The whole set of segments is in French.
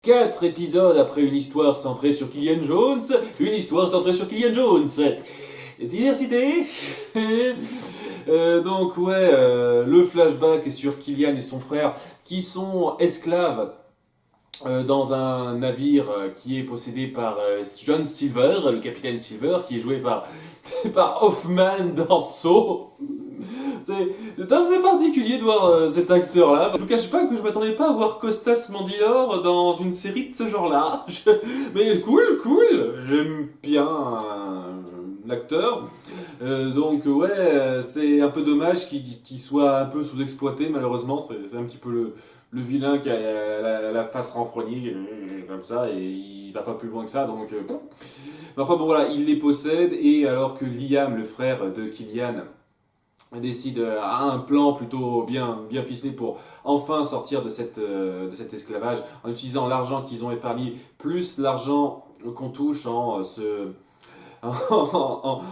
4 épisodes après une histoire centrée sur Killian Jones, une histoire centrée sur Killian Jones. Diversité. Donc ouais, le flashback est sur Killian et son frère qui sont esclaves dans un navire qui est possédé par John Silver, le capitaine Silver, qui est joué par, par Hoffman dans Saw. C'est assez particulier de voir cet acteur-là. Je vous cache pas que je m'attendais pas à voir Costas Mandylor dans une série de ce genre-là. Mais cool, j'aime bien l'acteur. Donc ouais, c'est un peu dommage qu'il soit un peu sous-exploité malheureusement. C'est un petit peu le vilain qui a la face renfrognée comme ça et il va pas plus loin que ça. Donc, enfin bon voilà, il les possède et alors que Liam, le frère de Killian, décide à un plan plutôt bien ficelé pour enfin sortir de cet esclavage en utilisant l'argent qu'ils ont épargné plus l'argent qu'on touche en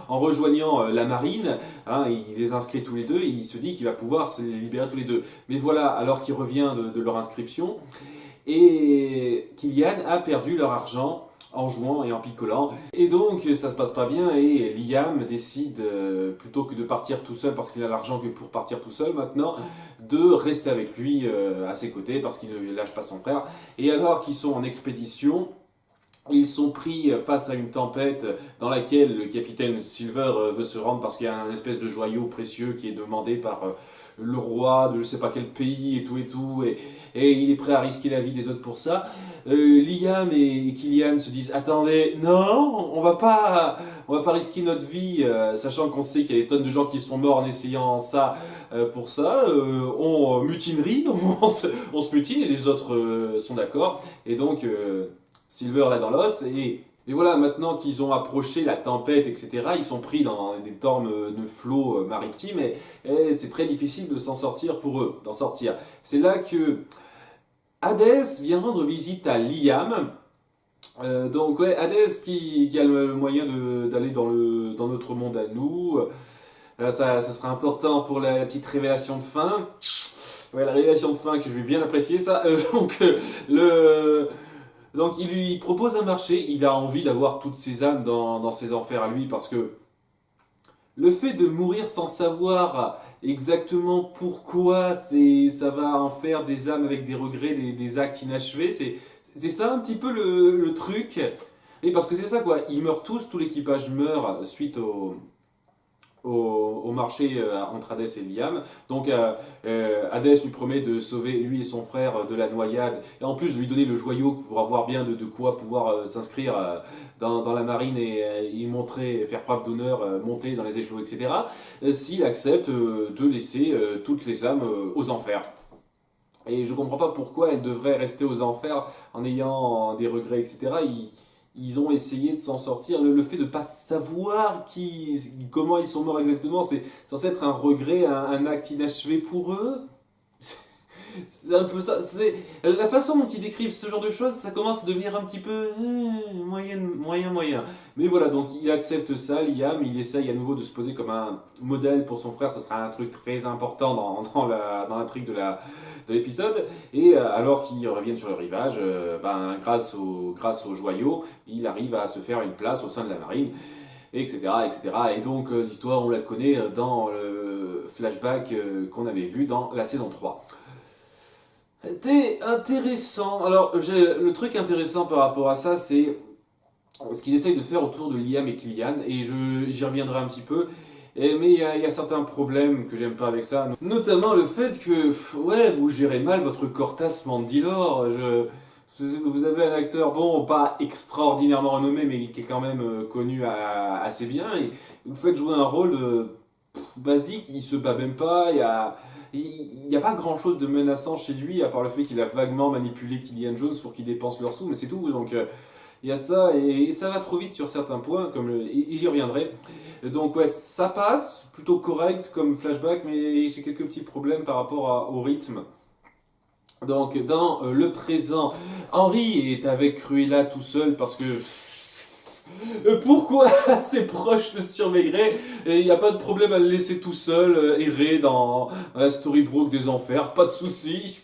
rejoignant la marine, hein, il les inscrit tous les deux et il se dit qu'il va pouvoir se les libérer tous les deux. Mais voilà, alors qu'il revient de leur inscription, et Killian a perdu leur argent en jouant et en picolant. Et donc ça se passe pas bien et Liam décide, plutôt que de partir tout seul parce qu'il a l'argent que pour partir tout seul maintenant, de rester avec lui à ses côtés parce qu'il ne lâche pas son frère. Et alors qu'ils sont en expédition, ils sont pris face à une tempête dans laquelle le capitaine Silver veut se rendre parce qu'il y a un espèce de joyau précieux qui est demandé par le roi de je sais pas quel pays et tout, et il est prêt à risquer la vie des autres pour ça. Liam et Killian se disent attendez, non, on va pas risquer notre vie, sachant qu'on sait qu'il y a des tonnes de gens qui sont morts en essayant ça pour ça. On mutinerie, on se mutine et les autres sont d'accord. Et donc Silver là dans l'os et voilà, maintenant qu'ils ont approché la tempête, etc., ils sont pris dans des tormes de flots maritimes et c'est très difficile de s'en sortir pour eux, d'en sortir. C'est là que Hadès vient rendre visite à Liam. Donc ouais, Hadès qui a le moyen d'aller dans notre monde à nous. Ça sera important pour la petite révélation de fin. Ouais, la révélation de fin que je vais bien apprécier ça. Donc il lui propose un marché, il a envie d'avoir toutes ses âmes dans ses enfers à lui parce que le fait de mourir sans savoir exactement pourquoi ça va en faire des âmes avec des regrets, des actes inachevés, c'est ça un petit peu le truc. Et parce que c'est ça quoi, ils meurent tous, tout l'équipage meurt suite au marché entre Hadès et Liam. Donc Hadès lui promet de sauver lui et son frère de la noyade et en plus de lui donner le joyau pour avoir bien de quoi pouvoir s'inscrire dans la marine et y montrer, faire preuve d'honneur, monter dans les échelons, etc. S'il accepte de laisser toutes les âmes aux enfers. Et je comprends pas pourquoi elles devraient rester aux enfers en ayant des regrets, etc. Ils ont essayé de s'en sortir. Le fait de ne pas savoir comment ils sont morts exactement, c'est censé être un regret, un acte inachevé pour eux. C'est un peu ça. C'est la façon dont ils décrivent ce genre de choses, ça commence à devenir un petit peu moyen. Mais voilà, donc il accepte ça, Liam, il essaye à nouveau de se poser comme un modèle pour son frère. Ce sera un truc très important dans l'intrigue de l'épisode. Et alors qu'ils reviennent sur le rivage, grâce au joyau, il arrive à se faire une place au sein de la marine. Etc. Et donc l'histoire, on la connaît dans le flashback qu'on avait vu dans la saison 3. C'était intéressant. Alors, le truc intéressant par rapport à ça, c'est ce qu'ils essayent de faire autour de Liam et Killian, et j'y reviendrai un petit peu. Mais il y a certains problèmes que j'aime pas avec ça, notamment le fait que, ouais, vous gérez mal votre Cortas Mandylor. Vous avez un acteur, bon, pas extraordinairement renommé, mais qui est quand même connu assez bien, et vous faites jouer un rôle basique, il se bat même pas, il n'y a pas grand chose de menaçant chez lui, à part le fait qu'il a vaguement manipulé Killian Jones pour qu'il dépense leurs sous, mais c'est tout. Donc il y a ça, et ça va trop vite sur certains points, et j'y reviendrai. Donc ouais, ça passe, plutôt correct comme flashback, mais j'ai quelques petits problèmes par rapport au rythme. Donc dans le présent, Henry est avec Cruella tout seul parce que pourquoi assez proche de surveillerait et il n'y a pas de problème à le laisser tout seul errer dans la Storybrooke des enfers, pas de soucis.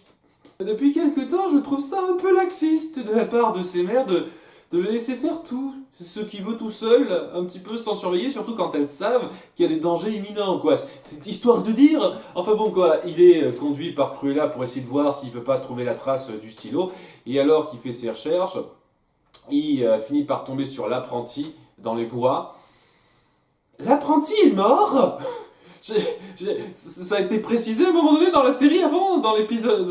Depuis quelque temps, je trouve ça un peu laxiste de la part de ces mères de le laisser faire tout ce qu'il veut tout seul, un petit peu sans surveiller, surtout quand elles savent qu'il y a des dangers imminents, quoi. C'est histoire de dire. Enfin bon, quoi, il est conduit par Cruella pour essayer de voir s'il peut pas trouver la trace du stylo, et alors qu'il fait ses recherches, il finit par tomber sur l'apprenti dans les bois. L'apprenti est mort. Ça a été précisé à un moment donné dans la série avant, dans l'épisode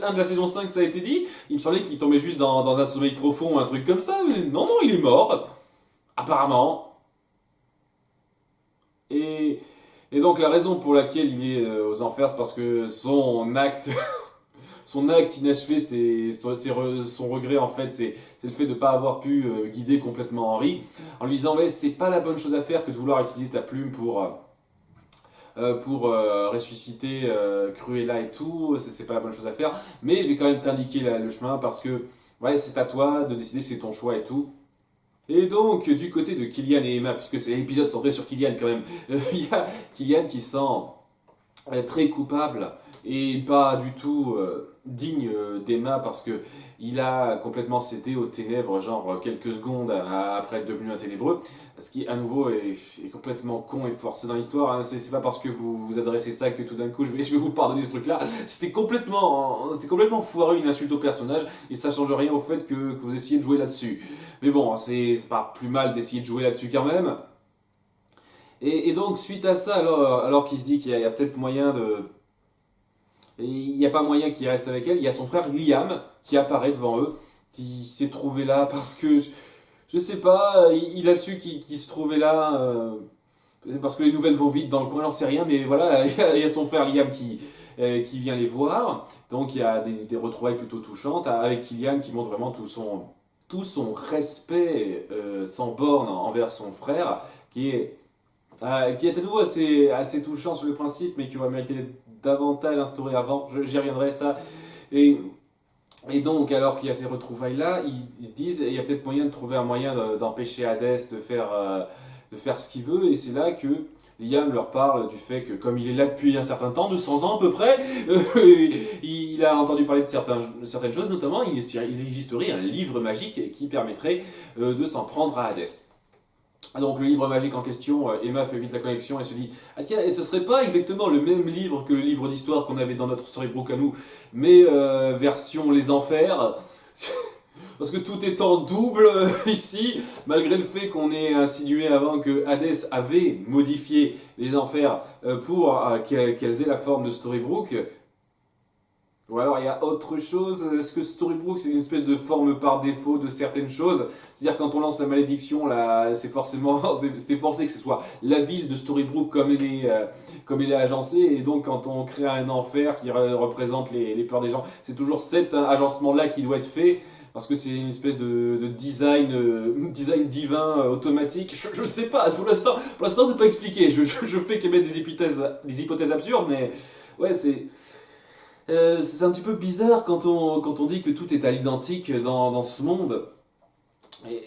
1 de la saison 5, ça a été dit. Il me semblait qu'il tombait juste dans un sommeil profond, un truc comme ça. Mais non, non, il est mort. Apparemment. Et, et donc la raison pour laquelle il est aux enfers, c'est parce que son acte, son acte inachevé, son regret en fait, c'est le fait de ne pas avoir pu guider complètement Henri, en lui disant ouais, c'est pas la bonne chose à faire que de vouloir utiliser ta plume pour ressusciter Cruella et tout, c'est pas la bonne chose à faire, mais je vais quand même t'indiquer le chemin parce que ouais, c'est à toi de décider, c'est ton choix et tout. Et donc, du côté de Killian et Emma, puisque c'est l'épisode centré sur Killian quand même, il y a Killian qui se sent très coupable et pas du tout digne d'Emma parce que il a complètement cédé aux ténèbres, genre quelques secondes après être devenu un ténébreux, ce qui à nouveau est complètement con et forcé dans l'histoire. Hein. C'est pas parce que vous vous adressez ça que tout d'un coup je vais vous pardonner ce truc-là. C'était complètement foireux, une insulte au personnage et ça change rien au fait que vous essayez de jouer là-dessus. Mais bon, c'est pas plus mal d'essayer de jouer là-dessus quand même. Et donc, suite à ça, alors qu'il se dit qu'il y a peut-être moyen de. Et il n'y a pas moyen qu'il reste avec elle, il y a son frère Liam qui apparaît devant eux, qui s'est trouvé là parce que. Je sais pas, il a su qu'il se trouvait là. Parce que les nouvelles vont vite dans le coin, j'en sais rien, mais voilà, il y a son frère Liam qui vient les voir. Donc il y a des retrouvailles plutôt touchantes avec Killian qui montre vraiment tout son respect sans borne envers son frère, qui est à nouveau assez touchant sur le principe, mais qui aurait mérité d'être davantage instauré avant. J'y reviendrai, ça. Et, et donc, alors qu'il y a ces retrouvailles-là, ils se disent il y a peut-être moyen de trouver un moyen d'empêcher Hadès de faire ce qu'il veut, et c'est là que Liam leur parle du fait que, comme il est là depuis un certain temps, 200 ans à peu près, il a entendu parler de certaines choses, notamment il existerait un livre magique qui permettrait de s'en prendre à Hadès. Donc le livre magique en question, Emma fait vite la connexion et se dit ah tiens, et ce serait pas exactement le même livre que le livre d'histoire qu'on avait dans notre storybook à nous, mais version les enfers. Parce que tout est en double ici, malgré le fait qu'on ait insinué avant que Hadès avait modifié les enfers pour qu'elles aient la forme de Storybrooke. Ou alors il y a autre chose, est-ce que Storybrooke c'est une espèce de forme par défaut de certaines choses? C'est-à-dire quand on lance la malédiction, là, c'est forcé que ce soit la ville de Storybrooke comme elle est agencée, et donc quand on crée un enfer qui représente les peurs des gens, c'est toujours cet agencement-là qui doit être fait, parce que c'est une espèce de design divin automatique. Je sais pas, pour l'instant c'est pas expliqué, je fais qu'émettre des hypothèses absurdes, mais ouais, c'est un petit peu bizarre quand on dit que tout est à l'identique dans ce monde.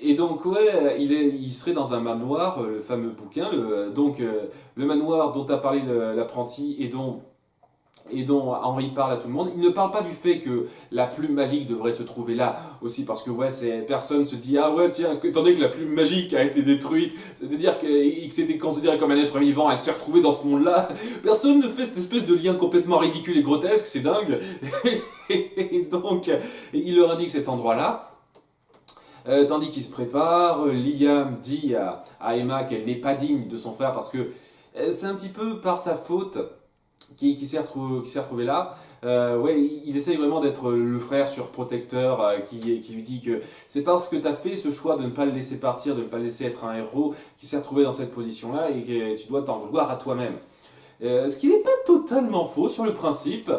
Et donc, ouais, il serait dans un manoir, le fameux bouquin, le manoir dont a parlé l'apprenti et dont Henri parle à tout le monde. Il ne parle pas du fait que la plume magique devrait se trouver là aussi, parce que ouais, personne se dit ah ouais tiens, étant donné que la plume magique a été détruite, c'est-à-dire que c'était considéré comme un être vivant, elle s'est retrouvée dans ce monde-là. Personne ne fait cette espèce de lien complètement ridicule et grotesque, c'est dingue. Et donc il leur indique cet endroit-là. Tandis qu'il se prépare, Liam dit à Emma qu'elle n'est pas digne de son frère parce que c'est un petit peu par sa faute qui s'est retrouvé là. Ouais, il essaye vraiment d'être le frère surprotecteur qui lui dit que c'est parce que tu as fait ce choix de ne pas le laisser partir, de ne pas le laisser être un héros, qui s'est retrouvé dans cette position-là et que tu dois t'en vouloir à toi-même. Ce qui n'est pas totalement faux sur le principe.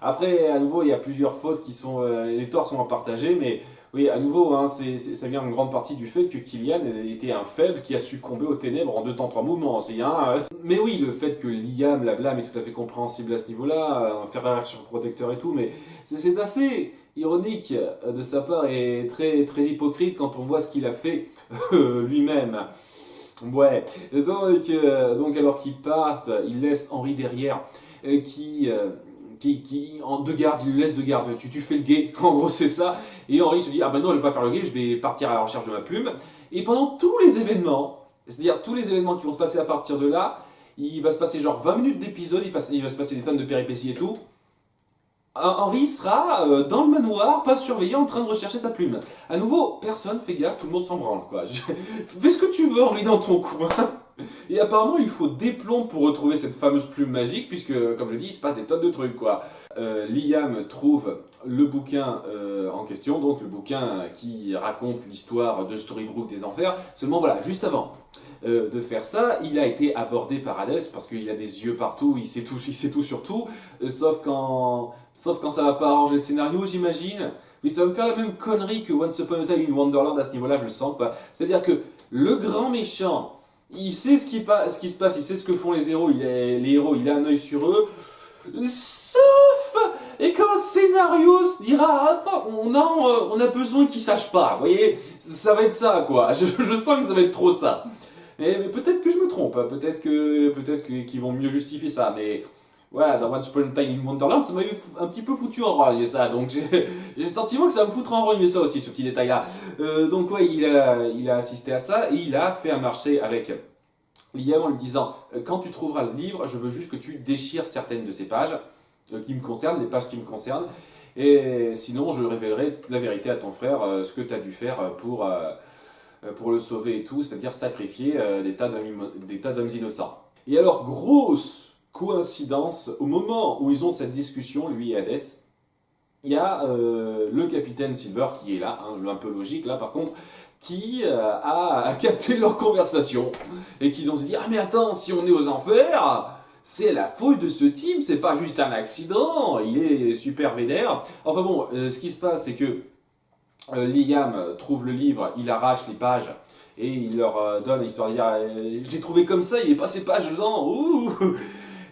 Après, à nouveau, il y a plusieurs fautes qui sont. Les torts sont à partager, mais oui, à nouveau, hein, ça vient en grande partie du fait que Killian était un faible qui a succombé aux ténèbres en 2 temps 3 mouvements. Mais oui, le fait que Liam la blâme est tout à fait compréhensible à ce niveau-là, un frère surprotecteur et tout, mais c'est assez ironique de sa part et très, très hypocrite quand on voit ce qu'il a fait lui-même. Ouais, donc alors qu'ils partent, il laisse Henri derrière, qui de garde, il le laisse de garde, tu fais le guet, en gros c'est ça. Et Henri se dit, ah ben non, je vais pas faire le guet, je vais partir à la recherche de ma plume. Et pendant tous les événements, c'est-à-dire tous les événements qui vont se passer à partir de là, il va se passer genre 20 minutes d'épisode, il va se passer des tonnes de péripéties et tout. Henri sera dans le manoir, pas surveillé, en train de rechercher sa plume. À nouveau, personne fait gaffe, tout le monde s'en branle, quoi. Fais ce que tu veux, Henri, dans ton coin. Et apparemment, il faut des plombs pour retrouver cette fameuse plume magique, puisque, comme je dis, il se passe des tonnes de trucs, quoi. Liam trouve le bouquin en question, donc le bouquin qui raconte l'histoire de Storybrooke des Enfers. Seulement, voilà, juste avant de faire ça, il a été abordé par Hades, parce qu'il a des yeux partout, il sait tout sur tout, sauf quand ça va pas arranger le scénario, j'imagine. Mais ça va me faire la même connerie que Once Upon a Time in Wonderland à ce niveau-là, je le sens, quoi. C'est-à-dire que le grand méchant, il sait ce qui se passe, il sait ce que font les héros, il a un œil sur eux. Sauf et quand le scénario se dira, ah, on a besoin qu'il sache pas, vous voyez, ça va être ça, quoi. Je sens que ça va être trop ça. Mais peut-être que je me trompe, hein. Qu'ils vont mieux justifier ça, mais voilà, dans Once Upon a Time in Wonderland, ça m'avait un petit peu foutu en rogne ça, donc j'ai le sentiment que ça va me foutre en rogne, mais ça aussi, ce petit détail-là. Donc ouais, il a assisté à ça, et il a fait un marché avec Liam en lui disant, quand tu trouveras le livre, je veux juste que tu déchires certaines de ces pages qui me concernent, les pages qui me concernent, et sinon je révélerai la vérité à ton frère, ce que tu as dû faire pour le sauver et tout, c'est-à-dire sacrifier des tas d'hommes innocents. Et alors, grosse coïncidence, au moment où ils ont cette discussion, lui et Hades, il y a le capitaine Silver qui est là, hein, un peu logique là par contre, qui a capté leur conversation et qui donc se dit, ah mais attends, si on est aux enfers, c'est la faute de ce type, c'est pas juste un accident, il est super vénère. Enfin bon, ce qui se passe c'est que Liam trouve le livre, il arrache les pages et il leur donne l'histoire de dire, j'ai trouvé comme ça, il n'y avait pas ces pages dedans, ouh.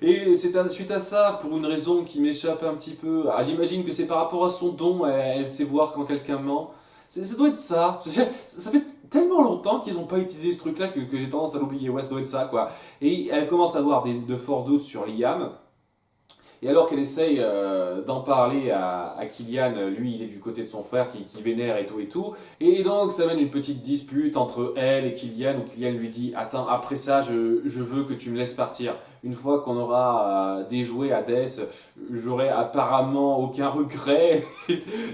Et c'est suite à ça, pour une raison qui m'échappe un petit peu, j'imagine que c'est par rapport à son don, elle sait voir quand quelqu'un ment. Ça doit être ça. Ça fait tellement longtemps qu'ils n'ont pas utilisé ce truc-là que j'ai tendance à l'oublier. Ouais, ça doit être ça, quoi. Et elle commence à avoir de forts doutes sur Liam. Et alors qu'elle essaye d'en parler à Killian, lui il est du côté de son frère qui vénère et tout et tout. Et donc ça mène une petite dispute entre elle et Killian où Killian lui dit, attends, après ça je veux que tu me laisses partir. Une fois qu'on aura déjoué Hades, j'aurai apparemment aucun regret.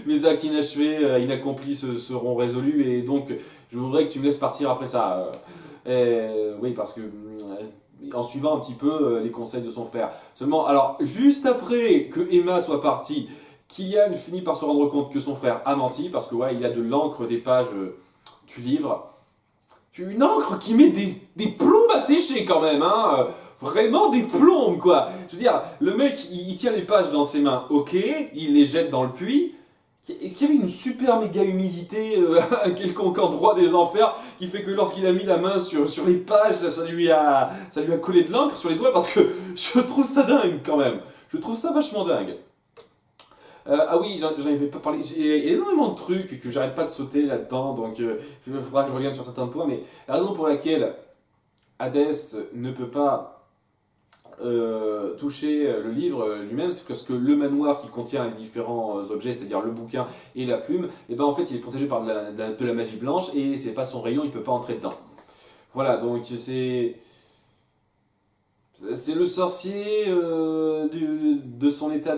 Mes actes inachevés, inaccomplis seront résolus et donc je voudrais que tu me laisses partir après ça. Oui, parce que en suivant un petit peu les conseils de son frère. Seulement, alors, juste après que Emma soit partie, Killian finit par se rendre compte que son frère a menti, parce que ouais, il a de l'encre des pages du livre. Une encre qui met des plombes à sécher quand même, hein. Vraiment des plombes, quoi. Je veux dire, le mec, il tient les pages dans ses mains, ok, il les jette dans le puits. Est-ce qu'il y avait une super méga humidité à un quelconque endroit des enfers qui fait que lorsqu'il a mis la main sur les pages, ça lui a collé de l'encre sur les doigts parce que je trouve ça dingue quand même. Je trouve ça vachement dingue. Ah oui, j'en avais pas parlé. Il y a énormément de trucs que j'arrête pas de sauter là-dedans, donc il faudra que je revienne sur certains points. Mais la raison pour laquelle Hades ne peut pas toucher le livre lui-même, c'est parce que le manoir qui contient les différents objets, c'est-à-dire le bouquin et la plume, et ben en fait il est protégé par de la magie blanche et c'est pas son rayon, il peut pas entrer dedans. Voilà, donc c'est le sorcier de son état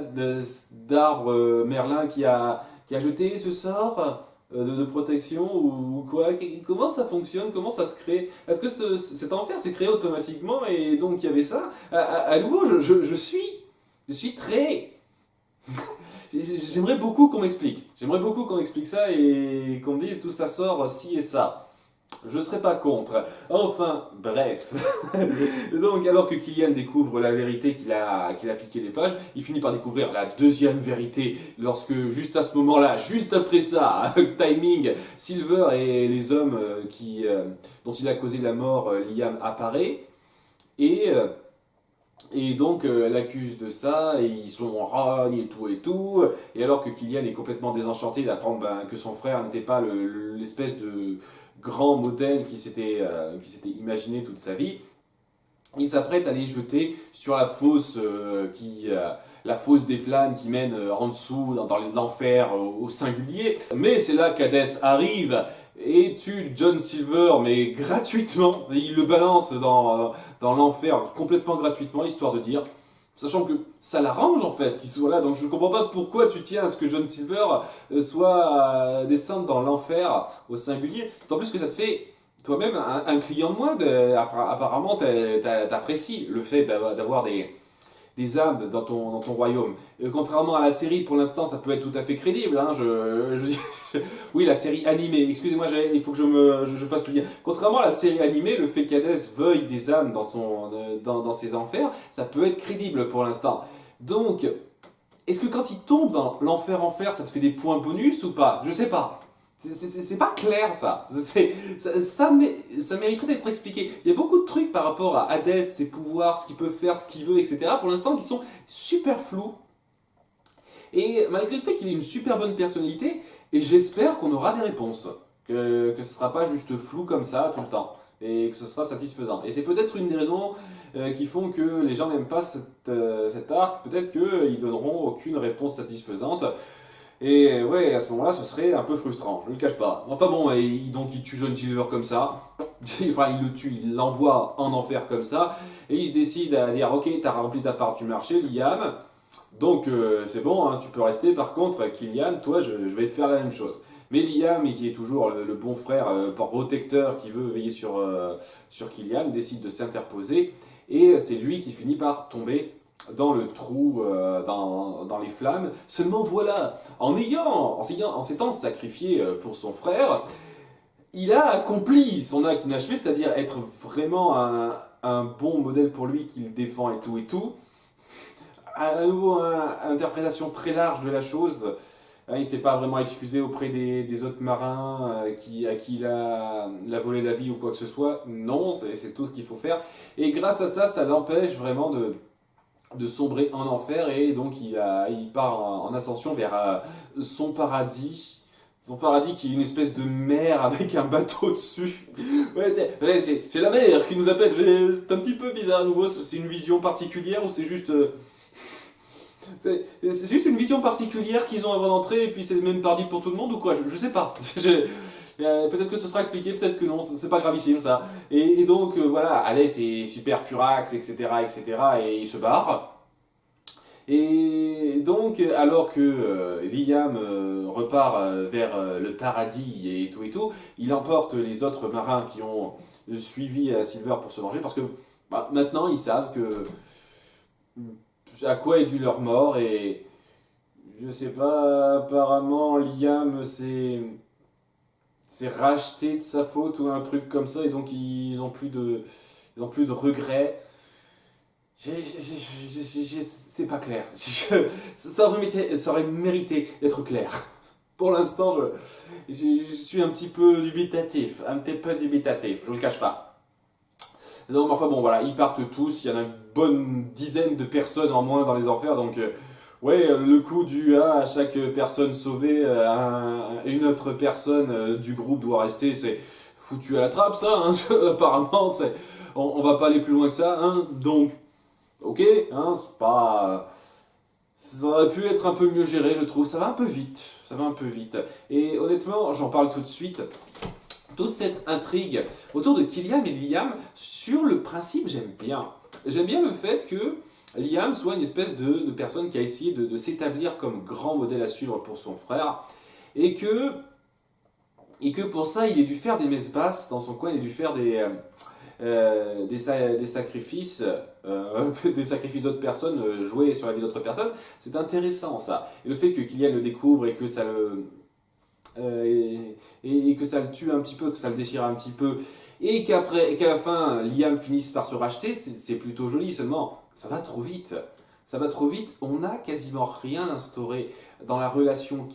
d'arbre Merlin qui a jeté ce sort de protection ou quoi? Comment ça fonctionne? Comment ça se crée? Est-ce que cet enfer s'est créé automatiquement et donc il y avait ça? À nouveau, je suis très... J'aimerais beaucoup qu'on m'explique. J'aimerais beaucoup qu'on m'explique ça et qu'on me dise d'où ça sort, ci et ça. Je serais pas contre. Enfin, bref. Donc, alors que Killian découvre la vérité qu'il a piqué les pages, il finit par découvrir la deuxième vérité lorsque, juste à ce moment-là, juste après ça, timing, Silver et les hommes dont il a causé la mort, Liam apparaît. Et donc, elle accuse de ça, et ils sont en rogne et tout et tout. Et alors que Killian est complètement désenchanté d'apprendre que son frère n'était pas l'espèce de grand modèle qui s'était imaginé toute sa vie, il s'apprête à les jeter sur la fosse la fosse des flammes qui mène en dessous dans l'enfer au singulier. Mais c'est là qu'Hadès arrive et tue John Silver, mais gratuitement. Et il le balance dans l'enfer complètement gratuitement, histoire de dire, sachant que ça l'arrange en fait qu'il soit là. Donc je ne comprends pas pourquoi tu tiens à ce que John Silver soit descendre dans l'enfer au singulier. D'autant plus que ça te fait toi-même un client de moins. Apparemment, t'apprécies le fait d'avoir des âmes dans ton royaume. Contrairement à la série, pour l'instant, ça peut être tout à fait crédible. Hein, oui, la série animée. Excusez-moi, il faut que je fasse le lien. Contrairement à la série animée, le fait qu'Hadès veuille des âmes dans ses enfers, ça peut être crédible pour l'instant. Donc, est-ce que quand il tombe dans l'enfer, ça te fait des points bonus ou pas? Je sais pas. C'est pas clair ça. Ça mériterait d'être expliqué. Il y a beaucoup de trucs par rapport à Hades, ses pouvoirs, ce qu'il peut faire, ce qu'il veut, etc. pour l'instant qui sont super flous. Et malgré le fait qu'il ait une super bonne personnalité, et j'espère qu'on aura des réponses. Que ce ne sera pas juste flou comme ça tout le temps. Et que ce sera satisfaisant. Et c'est peut-être une des raisons qui font que les gens n'aiment pas cet arc. Peut-être qu'ils donneront aucune réponse satisfaisante. Et ouais, à ce moment-là, ce serait un peu frustrant, je ne le cache pas. Enfin bon, donc il tue John Silver comme ça. Enfin, il le tue, il l'envoie en enfer comme ça. Et il se décide à dire, ok, t'as rempli ta part du marché, Liam. Donc c'est bon, hein, tu peux rester. Par contre, Killian, toi, je vais te faire la même chose. Mais Liam, qui est toujours le bon frère protecteur qui veut veiller sur Killian, décide de s'interposer. Et c'est lui qui finit par tomber dans le trou, dans les flammes. Seulement voilà, en s'étant sacrifié pour son frère, il a accompli son acte inachevé, c'est-à-dire être vraiment un bon modèle pour lui qu'il défend et tout et tout. À nouveau, une interprétation très large de la chose. Il ne s'est pas vraiment excusé auprès des autres marins à qui il a volé la vie ou quoi que ce soit. Non, c'est tout ce qu'il faut faire. Et grâce à ça, ça l'empêche vraiment de sombrer en enfer et donc il part en ascension vers son paradis. Son paradis qui est une espèce de mer avec un bateau dessus. Ouais, c'est la mer qui nous appelle. C'est un petit peu bizarre à nouveau. C'est une vision particulière ou c'est juste... c'est juste une vision particulière qu'ils ont avant d'entrer et puis c'est le même paradis pour tout le monde ou quoi? Je sais pas. Peut-être que ce sera expliqué, peut-être que non, c'est pas gravissime ça. Et donc voilà, Hades est super furax, etc., etc., et il se barre. Et donc, alors que Liam repart vers le paradis et tout, il emporte les autres marins qui ont suivi Silver pour se venger parce que maintenant ils savent que à quoi est due leur mort et je sais pas, apparemment Liam s'est racheté de sa faute ou un truc comme ça et donc ils ont plus de regrets. C'est pas clair. Ça aurait mérité d'être clair. Pour l'instant, je suis un petit peu dubitatif. Un petit peu dubitatif, je vous le cache pas. Non, mais enfin bon, voilà, ils partent tous. Il y en a une bonne dizaine de personnes en moins dans les enfers. Donc, ouais, le coup à chaque personne sauvée, une autre personne du groupe doit rester, c'est foutu à la trappe, ça. Hein. Apparemment, on va pas aller plus loin que ça. Hein. Donc, ok, hein, c'est pas... Ça aurait pu être un peu mieux géré, je trouve. Ça va un peu vite. Ça va un peu vite. Et honnêtement, j'en parle tout de suite. Toute cette intrigue autour de Killian et Liam, sur le principe, j'aime bien. J'aime bien le fait que Liam soit une espèce de personne qui a essayé de s'établir comme grand modèle à suivre pour son frère. Et que pour ça, il ait dû faire des messes basses dans son coin, il a dû faire des sacrifices, des sacrifices d'autres personnes, jouer sur la vie d'autres personnes, c'est intéressant ça. Et le fait que Killian le découvre et que ça et que ça le tue un petit peu, que ça le déchire un petit peu, et qu'à la fin Liam finisse par se racheter, c'est plutôt joli. Seulement, ça va trop vite. Ça va trop vite. On n'a quasiment rien instauré dans la relation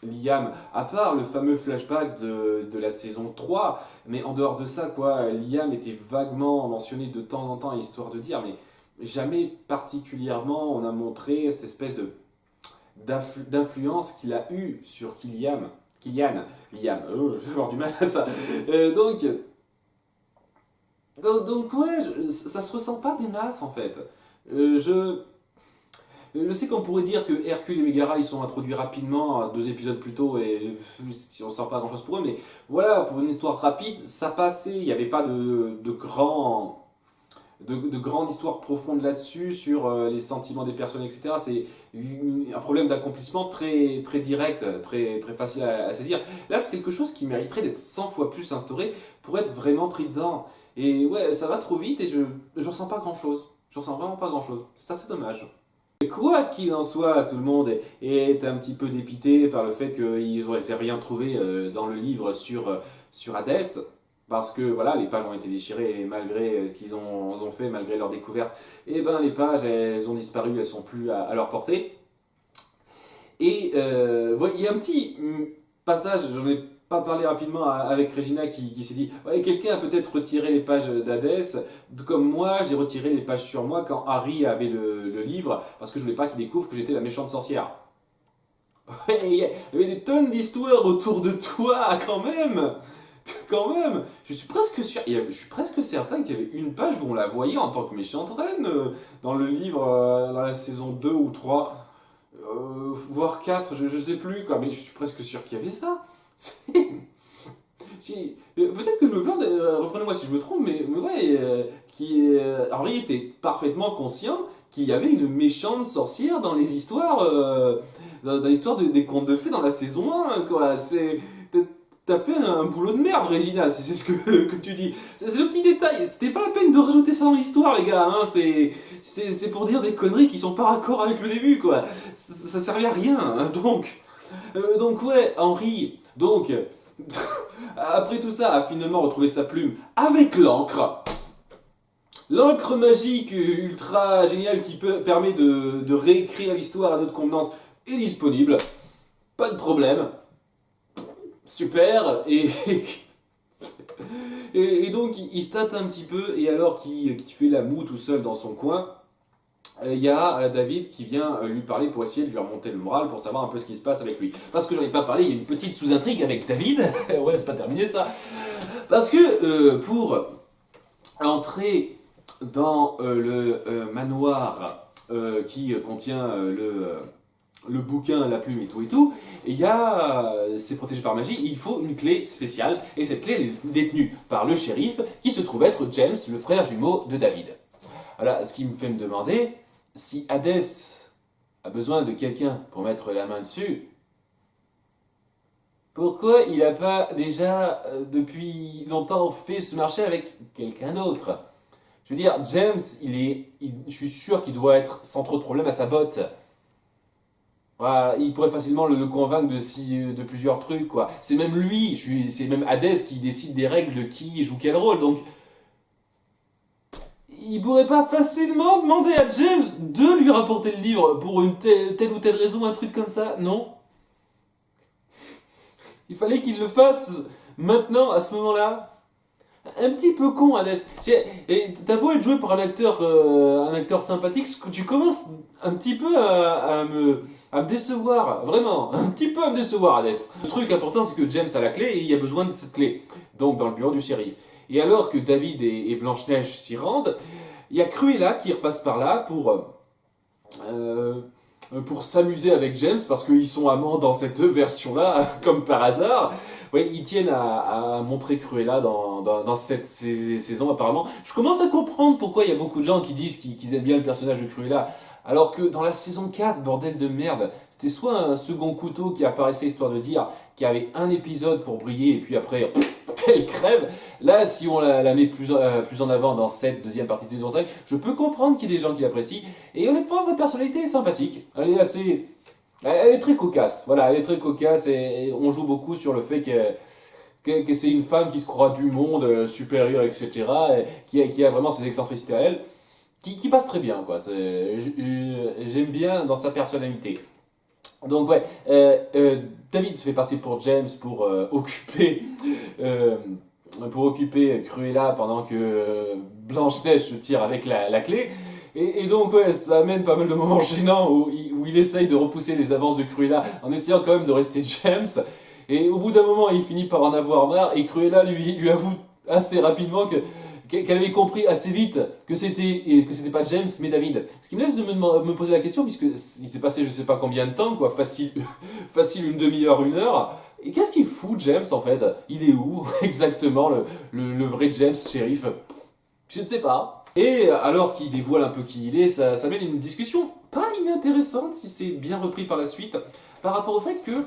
Liam, à part le fameux flashback de la saison 3, mais en dehors de ça, quoi, Liam était vaguement mentionné de temps en temps, histoire de dire, mais jamais particulièrement on a montré cette espèce d'influence qu'il a eue sur Liam, je vais avoir du mal à ça. Donc, Donc ouais, ça se ressent pas des masses en fait. Euh, je, je sais qu'on pourrait dire que Hercule et Megara ils sont introduits rapidement 2 épisodes plus tôt et si on sent pas grand chose pour eux, mais voilà, pour une histoire rapide, ça passait, il n'y avait pas de grande histoire profonde là-dessus, sur les sentiments des personnes, etc. C'est un problème d'accomplissement très, très direct, très, très facile à saisir. Là, c'est quelque chose qui mériterait d'être 100 fois plus instauré pour être vraiment pris dedans. Et ouais, ça va trop vite et je ressens pas grand-chose. Je ressens vraiment pas grand-chose. C'est assez dommage. Quoi qu'il en soit, tout le monde est un petit peu dépité par le fait qu'ils n'auraient rien trouvé dans le livre sur Hadès, parce que voilà, les pages ont été déchirées et malgré ce qu'ils ont fait, malgré leur découverte, et ben les pages elles ont disparu, elles sont plus à leur portée. Et ouais, il y a un petit passage, j'en ai pas parlé rapidement avec Regina qui s'est dit ouais, quelqu'un a peut-être retiré les pages d'Hadès, comme moi j'ai retiré les pages sur moi quand Harry avait le livre, parce que je voulais pas qu'il découvre que j'étais la méchante sorcière. Ouais, il y avait des tonnes d'histoires autour de toi quand même! Quand même! Je suis presque sûr, je suis presque certain qu'il y avait une page où on la voyait en tant que méchante reine dans le livre, dans la saison 2 ou 3 voire 4 je sais plus quoi, mais je suis presque sûr qu'il y avait ça. Peut-être que je me plante, reprenez-moi si je me trompe, mais ouais, Henri était parfaitement conscient qu'il y avait une méchante sorcière dans les histoires, dans l'histoire des contes de fées dans la saison 1, quoi. T'as fait un boulot de merde, Régina, c'est ce que tu dis. C'est le petit détail, c'était pas la peine de rajouter ça dans l'histoire, les gars, hein. C'est pour dire des conneries qui sont pas raccord avec le début, quoi. Ça servait à rien, hein. Donc ouais, Henri, donc, après tout ça, a finalement retrouvé sa plume avec l'encre. L'encre magique ultra géniale qui permet de réécrire l'histoire à notre convenance est disponible. Pas de problème. Super. Et donc, il se tâte un petit peu, et alors qu'il fait la moue tout seul dans son coin, il y a David qui vient lui parler pour essayer de lui remonter le moral, pour savoir un peu ce qui se passe avec lui. Parce que j'en ai pas parlé, il y a une petite sous-intrigue avec David. Ouais, c'est pas terminé ça. Parce que pour entrer dans le manoir qui contient le bouquin, la plume et tout, il y a, c'est protégé par magie, il faut une clé spéciale, et cette clé elle est détenue par le shérif, qui se trouve être James, le frère jumeau de David. Voilà, ce qui me fait me demander, si Hadès a besoin de quelqu'un pour mettre la main dessus, pourquoi il n'a pas déjà, depuis longtemps, fait ce marché avec quelqu'un d'autre? Je veux dire, James, je suis sûr qu'il doit être sans trop de problème à sa botte. Voilà, il pourrait facilement le convaincre de plusieurs trucs, quoi. C'est même lui, c'est même Hadès qui décide des règles de qui joue quel rôle, donc il pourrait pas facilement demander à James de lui rapporter le livre pour une telle ou telle raison, un truc comme ça, non? Il fallait qu'il le fasse maintenant, à ce moment-là. Un petit peu con, Hadès. Et t'as beau être joué par un acteur sympathique, tu commences un petit peu à me décevoir, vraiment, un petit peu à me décevoir, Hadès. Le truc important, c'est que James a la clé et il y a besoin de cette clé, donc dans le bureau du shérif. Et alors que David et Blanche-Neige s'y rendent, il y a Cruella qui repasse par là pour s'amuser avec James, parce qu'ils sont amants dans cette version-là, comme par hasard. Ouais, ils tiennent à montrer Cruella dans cette saison, apparemment. Je commence à comprendre pourquoi il y a beaucoup de gens qui disent qu'ils aiment bien le personnage de Cruella. Alors que dans la saison 4, bordel de merde, c'était soit un second couteau qui apparaissait histoire de dire qu'il y avait un épisode pour briller et puis après, elle crève. Là, si on la met plus en avant dans cette deuxième partie de saison 5, je peux comprendre qu'il y ait des gens qui l'apprécient. Et honnêtement, sa personnalité est sympathique. Elle est très cocasse. Voilà, elle est très cocasse et on joue beaucoup sur le fait que c'est une femme qui se croit du monde, supérieure, etc. Et qui a vraiment ses excentricités à elle, qui passe très bien, quoi. J'aime bien dans sa personnalité. Donc ouais, David se fait passer pour James euh, pour occuper Cruella pendant que Blanche-Neige se tire avec la clé. Et donc ouais, ça amène pas mal de moments gênants où il essaye de repousser les avances de Cruella en essayant quand même de rester James. Et au bout d'un moment, il finit par en avoir marre et Cruella lui avoue assez rapidement qu'elle avait compris assez vite que c'était pas James mais David. Ce qui me laisse de me poser la question, puisque il s'est passé je sais pas combien de temps, quoi, facile, facile une demi-heure, une heure. Et qu'est-ce qu'il fout James en fait? Il est où exactement le vrai James shérif? Je ne sais pas. Et alors qu'il dévoile un peu qui il est, ça mène une discussion pas inintéressante si c'est bien repris par la suite, par rapport au fait que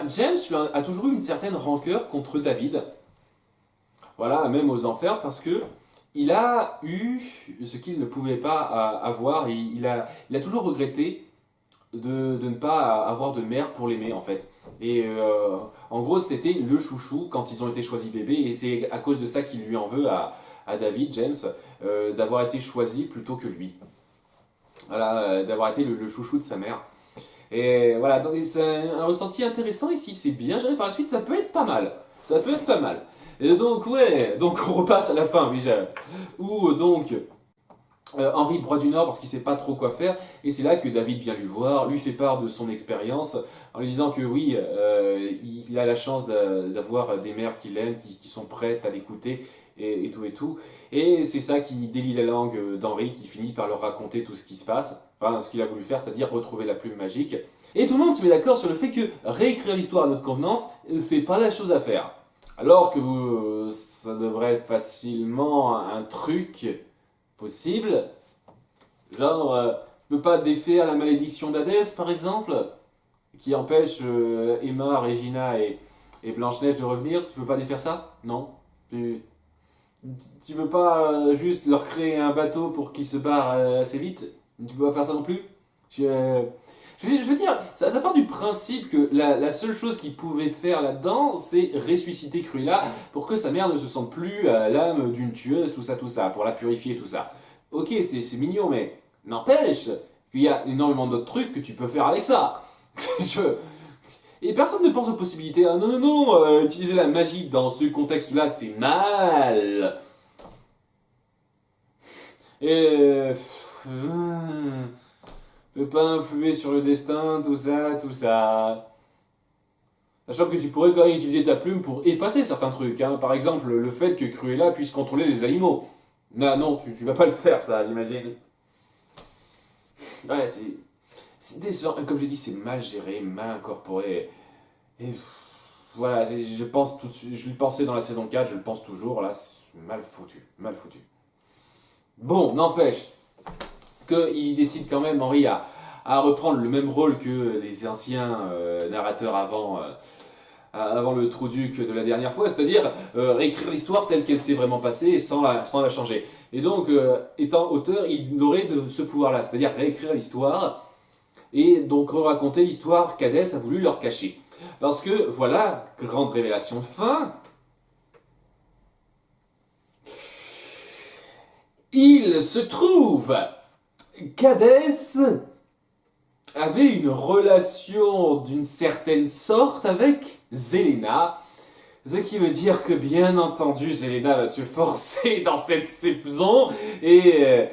James a toujours eu une certaine rancœur contre David. Voilà, même aux enfers, parce que il a eu ce qu'il ne pouvait pas avoir, et il a toujours regretté de ne pas avoir de mère pour l'aimer en fait. Et en gros, c'était le chouchou quand ils ont été choisis bébés, et c'est à cause de ça qu'il lui en veut à David, James, d'avoir été choisi plutôt que lui. Voilà, d'avoir été le chouchou de sa mère. Et voilà, donc c'est un ressenti intéressant, et si c'est bien géré par la suite, ça peut être pas mal. Ça peut être pas mal. Et donc, ouais, donc on repasse à la fin, oui, où donc Henri broie du Nord parce qu'il sait pas trop quoi faire, et c'est là que David vient lui voir, lui fait part de son expérience, en lui disant que oui, il a la chance d'avoir des mères qui l'aiment, qui sont prêtes à l'écouter, et tout et tout. Et c'est ça qui délie la langue d'Henri, qui finit par leur raconter tout ce qui se passe, enfin ce qu'il a voulu faire, c'est-à-dire retrouver la plume magique. Et tout le monde se met d'accord sur le fait que réécrire l'histoire à notre convenance, c'est pas la chose à faire. Alors que ça devrait être facilement un truc possible. Genre, tu peux pas défaire la malédiction d'Hadès, par exemple, qui empêche Emma, Regina et Blanche-Neige de revenir. Tu peux pas défaire ça? Non. Tu peux pas juste leur créer un bateau pour qu'ils se barrent assez vite? Tu peux pas faire ça non plus? Je veux dire, ça part du principe que la seule chose qu'il pouvait faire là-dedans, c'est ressusciter Cruella pour que sa mère ne se sente plus l'âme d'une tueuse, tout ça, pour la purifier, tout ça. Ok, c'est mignon, mais n'empêche qu'il y a énormément d'autres trucs que tu peux faire avec ça. Et personne ne pense aux possibilités. Ah, non, non, non, utiliser la magie dans ce contexte-là, c'est mal. Et... peut pas influer sur le destin, tout ça, tout ça. Sachant que tu pourrais quand même utiliser ta plume pour effacer certains trucs. Hein. Par exemple, le fait que Cruella puisse contrôler les animaux. Non, non, tu vas pas le faire, ça, j'imagine. Ouais, c'est décevant. Comme je dis, c'est mal géré, mal incorporé. Et voilà, je pense tout de suite, je le pensais dans la saison 4, je le pense toujours. Là, c'est mal foutu, mal foutu. Bon, n'empêche qu'il décide quand même, Henri, à reprendre le même rôle que les anciens narrateurs avant le Trou-Duc de la dernière fois, c'est-à-dire réécrire l'histoire telle qu'elle s'est vraiment passée sans la changer. Et donc, étant auteur, il aurait ce pouvoir-là, c'est-à-dire réécrire l'histoire et donc raconter l'histoire qu'Hadès a voulu leur cacher. Parce que, voilà, grande révélation de fin, il se trouve qu'Hadès avait une relation d'une certaine sorte avec Zelena. Ce qui veut dire que, bien entendu, Zelena va se forcer dans cette saison et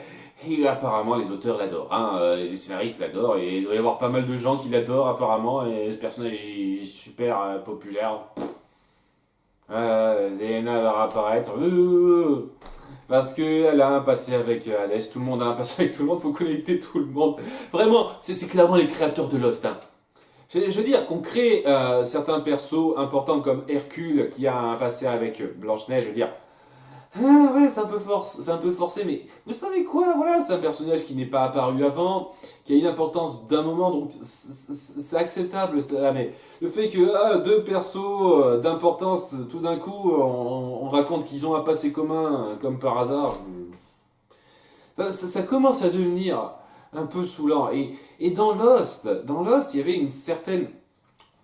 apparemment les auteurs l'adorent, hein, les scénaristes l'adorent et il doit y avoir pas mal de gens qui l'adorent apparemment et ce personnage est super populaire. Zelena va réapparaître. Parce qu'elle a un passé avec Hades, tout le monde a un passé avec tout le monde, faut connecter tout le monde. Vraiment, c'est clairement les créateurs de Lost. Hein. Je veux dire qu'on crée certains persos importants comme Hercule qui a un passé avec Blanche-Neige, je veux dire. Ah ouais, c'est un peu forcé, mais vous savez quoi, voilà, c'est un personnage qui n'est pas apparu avant, qui a une importance d'un moment, donc c'est acceptable cela, mais le fait que deux persos d'importance, tout d'un coup, on raconte qu'ils ont un passé commun, comme par hasard, ça commence à devenir un peu saoulant. Et dans Lost, il y avait une certaine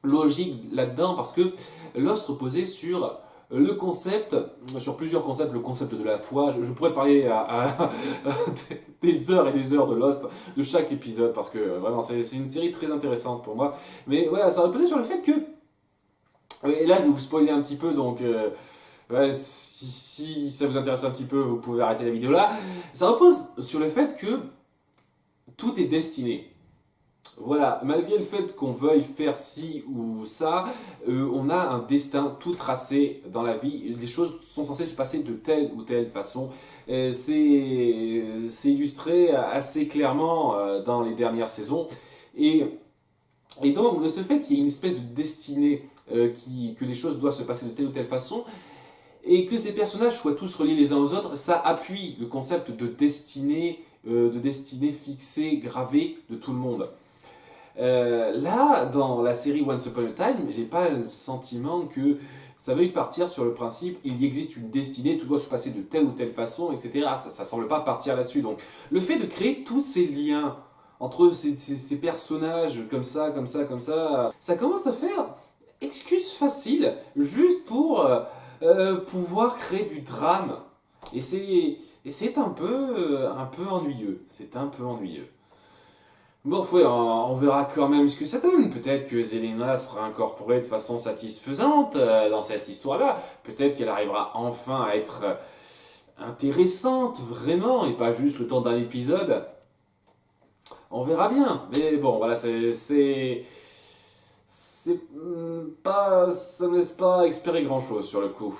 logique là-dedans, parce que Lost reposait sur le concept, sur plusieurs concepts, le concept de la foi. Je pourrais parler à des heures et des heures de Lost, de chaque épisode, parce que vraiment c'est une série très intéressante pour moi. Mais voilà, ça reposait sur le fait que, et là je vais vous spoiler un petit peu, donc ouais, si ça vous intéresse un petit peu, vous pouvez arrêter la vidéo là. Ça repose sur le fait que tout est destiné. Voilà, malgré le fait qu'on veuille faire ci ou ça, on a un destin tout tracé dans la vie. Les choses sont censées se passer de telle ou telle façon. C'est illustré assez clairement dans les dernières saisons. Et, et donc, ce fait qu'il y ait une espèce de destinée, que les choses doivent se passer de telle ou telle façon, et que ces personnages soient tous reliés les uns aux autres, ça appuie le concept de destinée fixée, gravée de tout le monde. Là, dans la série Once Upon a Time, j'ai pas le sentiment que ça veuille partir sur le principe il y existe une destinée, tout doit se passer de telle ou telle façon, etc. Ça semble pas partir là-dessus. Donc, le fait de créer tous ces liens entre ces personnages ça commence à faire excuse facile juste pour pouvoir créer du drame. Et c'est un peu ennuyeux. C'est un peu ennuyeux. Bon, ouais, on verra quand même ce que ça donne. Peut-être que Zelena sera incorporée de façon satisfaisante dans cette histoire-là. Peut-être qu'elle arrivera enfin à être intéressante, vraiment, et pas juste le temps d'un épisode. On verra bien. Mais bon, voilà, pas, ça me laisse pas espérer grand-chose sur le coup.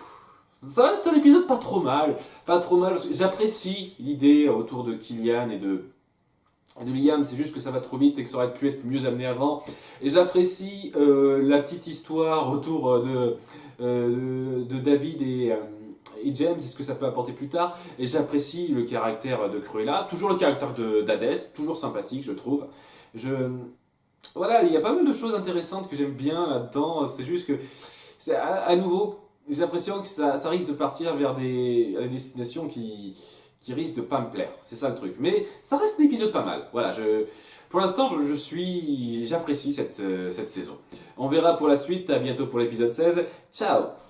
Ça reste un épisode pas trop mal. Pas trop mal. J'apprécie l'idée autour de Killian et de Liam, c'est juste que ça va trop vite et que ça aurait pu être mieux amené avant. Et j'apprécie la petite histoire autour de David et James et ce que ça peut apporter plus tard. Et j'apprécie le caractère de Cruella, toujours le caractère d'Hadès, toujours sympathique, je trouve. Je, voilà, il y a pas mal de choses intéressantes que j'aime bien là-dedans. C'est juste que, c'est à nouveau, j'ai l'impression que ça risque de partir vers à des destinations qui risquent de pas me plaire. C'est ça le truc. Mais ça reste un épisode pas mal. Voilà, pour l'instant, j'apprécie cette saison. On verra pour la suite. À bientôt pour l'épisode 16. Ciao!